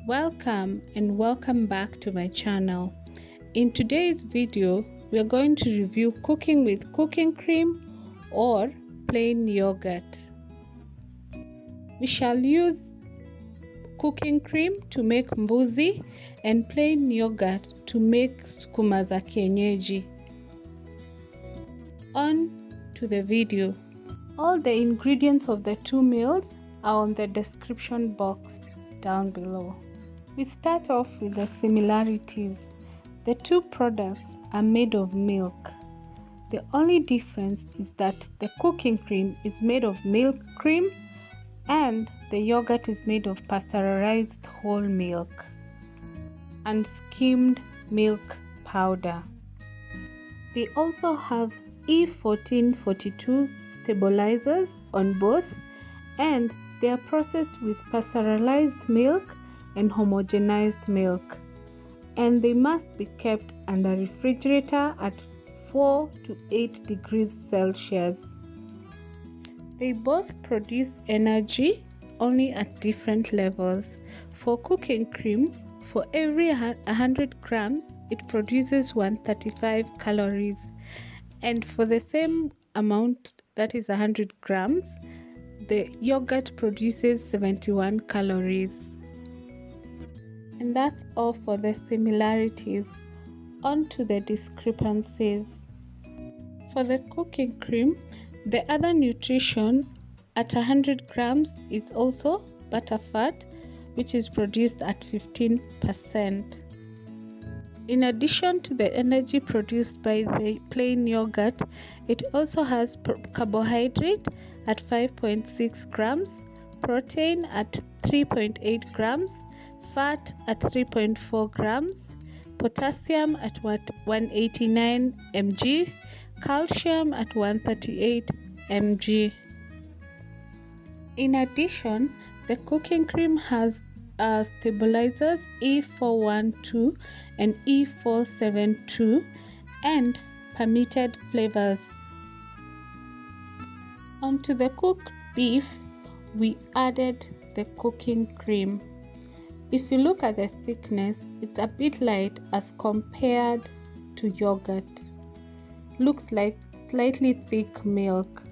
Welcome and welcome back to my channel. In today's video, we are going to review cooking with cooking cream or plain yogurt. We shall use cooking cream to make mbuzi and plain yogurt to make Sukuma za kienyeji. On to the video. All the ingredients of the two meals are on the description box down below. We start off with the similarities. The two products are made of milk. The only difference is that the cooking cream is made of milk cream and the yogurt is made of pasteurized whole milk and skimmed milk powder. They also have E1442 stabilizers on both, and they are processed with pasteurized milk and homogenized milk, and they must be kept under refrigerator at 4 to 8 degrees Celsius. They both produce energy, only at different levels. For cooking cream, for every 100 grams, it produces 135 calories, and for the same amount, that is 100 grams, the yogurt produces 71 calories. And that's all for the similarities. On to the discrepancies. For the cooking cream, the other nutrition at 100 grams is also butterfat, which is produced at 15%. In addition to the energy produced by the plain yogurt, it also has carbohydrate at 5.6 grams, protein at 3.8 grams, fat at 3.4 grams, potassium at 189 mg, calcium at 138 mg. In addition, the cooking cream has stabilizers E412 and E472 and permitted flavors. Onto the cooked beef, we added the cooking cream. If you look at the thickness, it's a bit light as compared to yogurt. Looks like slightly thick milk.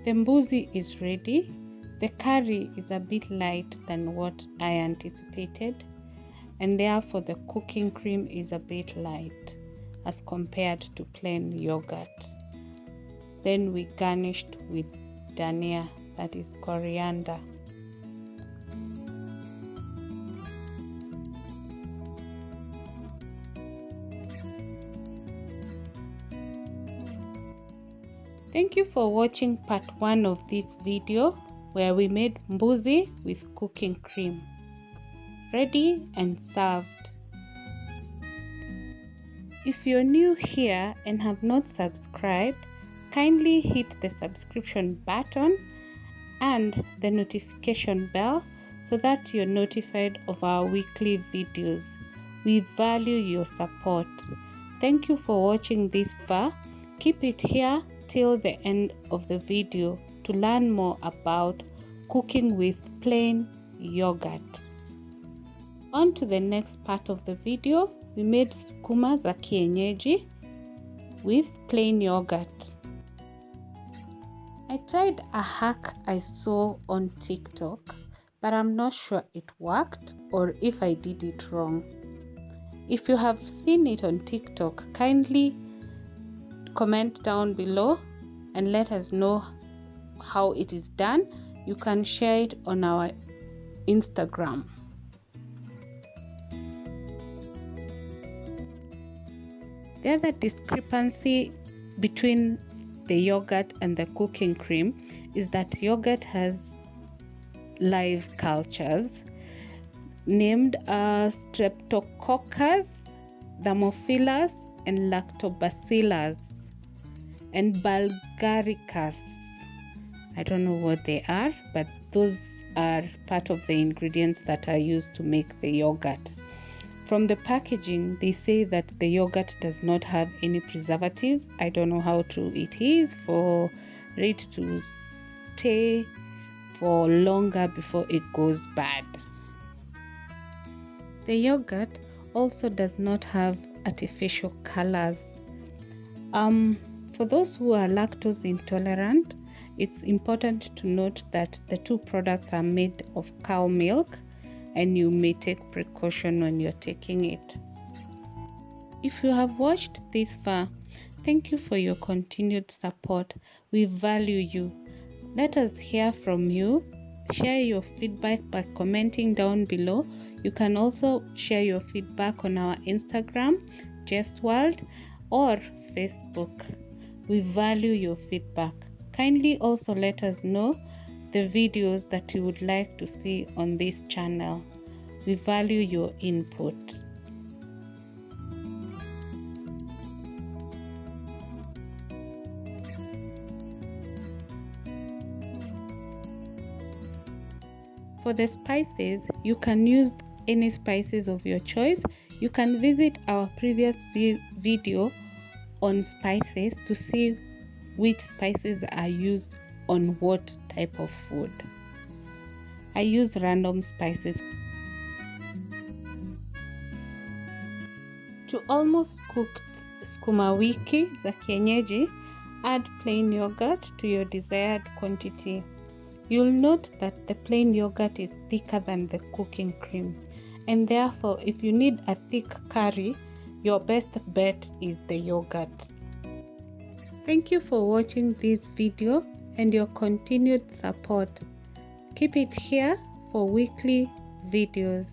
The mbuzi is ready. The curry is a bit light than what I anticipated, and therefore the cooking cream is a bit light as compared to plain yogurt. Then we garnished with dhania, that is coriander. Thank you for watching part 1 of this video where we made mbuzi with cooking cream. Ready and served. If you're new here and have not subscribed, kindly hit the subscription button and the notification bell so that you're notified of our weekly videos. We value your support. Thank you for watching this far. Keep it here till the end of the video to learn more about cooking with plain yogurt. On to the next part of the video, we made Sukuma za kienyeji with plain yogurt. I tried a hack I saw on TikTok, but I'm not sure it worked or if I did it wrong. If you have seen it on TikTok, kindly comment down below and let us know how it is done. You can share it on our Instagram. The other discrepancy between the yogurt and the cooking cream is that yogurt has live cultures named Streptococcus, Thermophilus, and Lactobacillus, and Bulgaricus. I don't know what they are, but those are part of the ingredients that are used to make the yogurt. From the packaging, they say that the yogurt does not have any preservatives. I don't know how true it is for it to stay for longer before it goes bad. The yogurt also does not have artificial colors. For those who are lactose intolerant, it's important to note that the two products are made of cow milk, and you may take precaution when you're taking it. If you have watched this far, thank you for your continued support. We value you. Let us hear from you. Share your feedback by commenting down below. You can also share your feedback on our Instagram, Jest World, or Facebook. We value your feedback. Kindly also let us know the videos that you would like to see on this channel. We value your input. For the spices, you can use any spices of your choice. You can visit our previous video on spices to see which spices are used on what type of food. I use random spices. To almost cooked sukuma wiki za kienyeji, add plain yogurt to your desired quantity. You'll note that the plain yogurt is thicker than the cooking cream, and therefore if you need a thick curry, your best bet is the yogurt. Thank you for watching this video and your continued support. Keep it here for weekly videos.